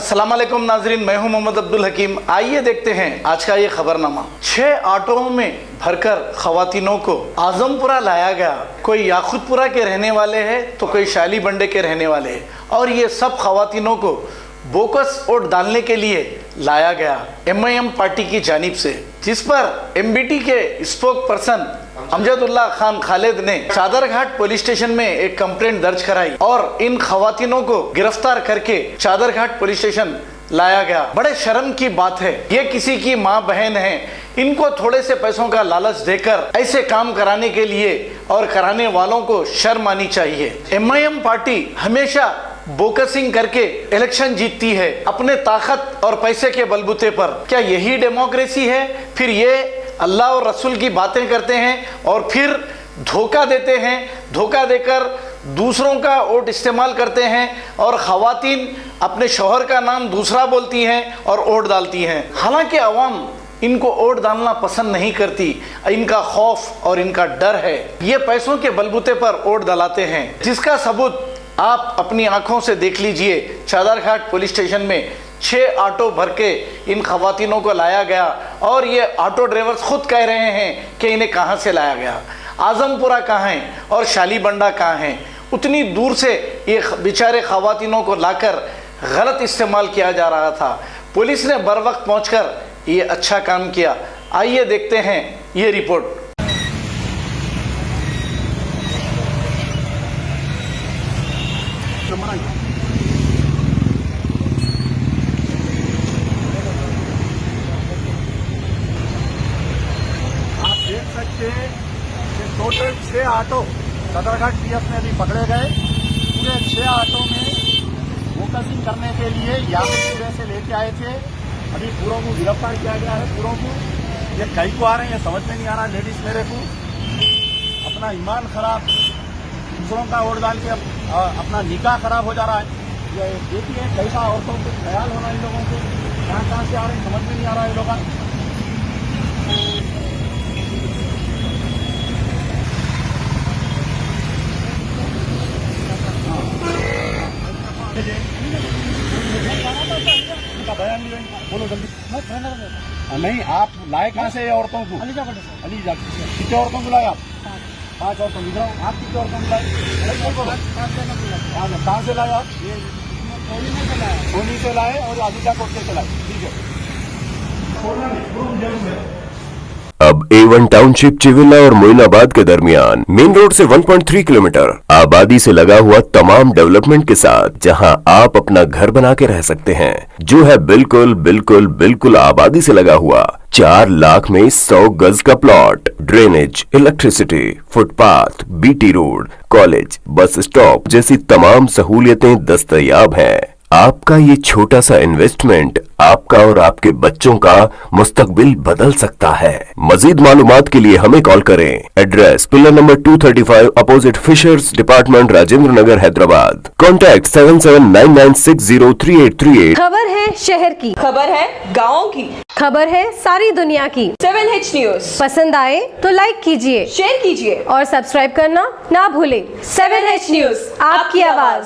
अस्सलाम वालेकुम नाजरीन, मैं हूं मोहम्मद अब्दुल हकीम। आइए देखते हैं आज का ये खबरनामा। 6 ऑटोओं में भरकर खवातीनों को आजमपुरा लाया गया। कोई याकुतपुरा के रहने वाले हैं तो कोई शाली बंडे के रहने वाले हैं, और ये सब खवातीनों को बोकस वोट डालने के लिए लाया गया MIM पार्टी की जानिब से, जिस पर MBT के स्पोक पर्सन अमजदुल्लाह खान खालिद ने चादरघाट पुलिस स्टेशन में एक कंप्लेंट दर्ज कराई और इन खवातीनों को गिरफ्तार करके चादरघाट पुलिस स्टेशन लाया गया। बड़े शर्म की बात है, ये किसी की माँ बहन है, इनको थोड़े से पैसों का लालच देकर ऐसे काम कराने के लिए और कराने वालों को शर्म आनी चाहिए। MIM पार्टी हमेशा बोकसिंग करके इलेक्शन जीतती है अपने ताकत और पैसे के बलबूते पर। क्या यही डेमोक्रेसी है? फिर ये अल्लाह और रसूल की बातें करते हैं और फिर धोखा देते हैं, धोखा देकर दूसरों का वोट इस्तेमाल करते हैं और खवातीन अपने शौहर का नाम दूसरा बोलती हैं और वोट डालती हैं। हालांकि अवाम इनको वोट डालना पसंद नहीं करती, इनका खौफ और इनका डर है। ये पैसों के बलबूते पर वोट डलाते हैं, जिसका सबूत आप अपनी आंखों से देख लीजिए। चादरघाट पुलिस स्टेशन में 6 ऑटो भर के इन खवातीनों को लाया गया और ये ऑटो ड्राइवर्स खुद कह रहे हैं कि इन्हें कहाँ से लाया गया, आजमपुरा कहाँ है और शाली बंडा कहाँ है। उतनी दूर से ये बेचारे खवातीनों को लाकर गलत इस्तेमाल किया जा रहा था। पुलिस ने बर वक्त पहुँचकर ये अच्छा काम किया। आइए देखते हैं ये रिपोर्ट। आप देख सकते हैं कि टोटल 6 ऑटो चादरघाट PF में भी पकड़े गए। पूरे 6 ऑटो में फोकसिंग करने के लिए याकुतपुरा से लेके आए थे। अभी पूरों को गिरफ्तार किया गया है। पूरों को ये कहीं को आ रहे हैं समझ में नहीं आ रहा। लेडीज मेरे को अपना ईमान खराब, दूसरों का वोट डाल के अपना निकाह खराब हो जा रहा है। ये देखिए कैसा औरतों को ख्याल होना इन लोगों को, कहाँ से आ रहे हैं समझ में नहीं आ रहा है। लोग बयान बोलो जल्दी। नहीं, आप लाए कहाँ से औरतों को? अलीजा कितने औरतों को लाए आप? 5 औरतों को लाए। आप कितने औरतों को लाए? कहाँ से लाए आप? सोनी से लाए और अलीजा कोट से लाए। ठीक है। अब A1 टाउनशिप चिविला और मोइनाबाद के दरमियान मेन रोड से 1.3 किलोमीटर आबादी से लगा हुआ तमाम डेवलपमेंट के साथ, जहां आप अपना घर बना के रह सकते हैं, जो है बिल्कुल बिल्कुल बिल्कुल आबादी से लगा हुआ। 4 लाख में 100 गज का plot, drainage, electricity, footpath, BT road, college, bus stop जैसी तमाम सहूलियतें दस्तयाब हैं। आपका ये छोटा सा इन्वेस्टमेंट आपका और आपके बच्चों का मुस्तकबिल बदल सकता है। मजीद मालूमात के लिए हमें कॉल करें। Address pillar number 235 opposite fishers department, Rajendra Nagar, Hyderabad. Contact 7799603838। खबर है शहर की, खबर है गाँव की, खबर है सारी दुनिया की। 7H न्यूज पसंद आए तो लाइक कीजिए, शेयर कीजिए और सब्सक्राइब करना ना भूलें। 7H न्यूज, आपकी आवाज।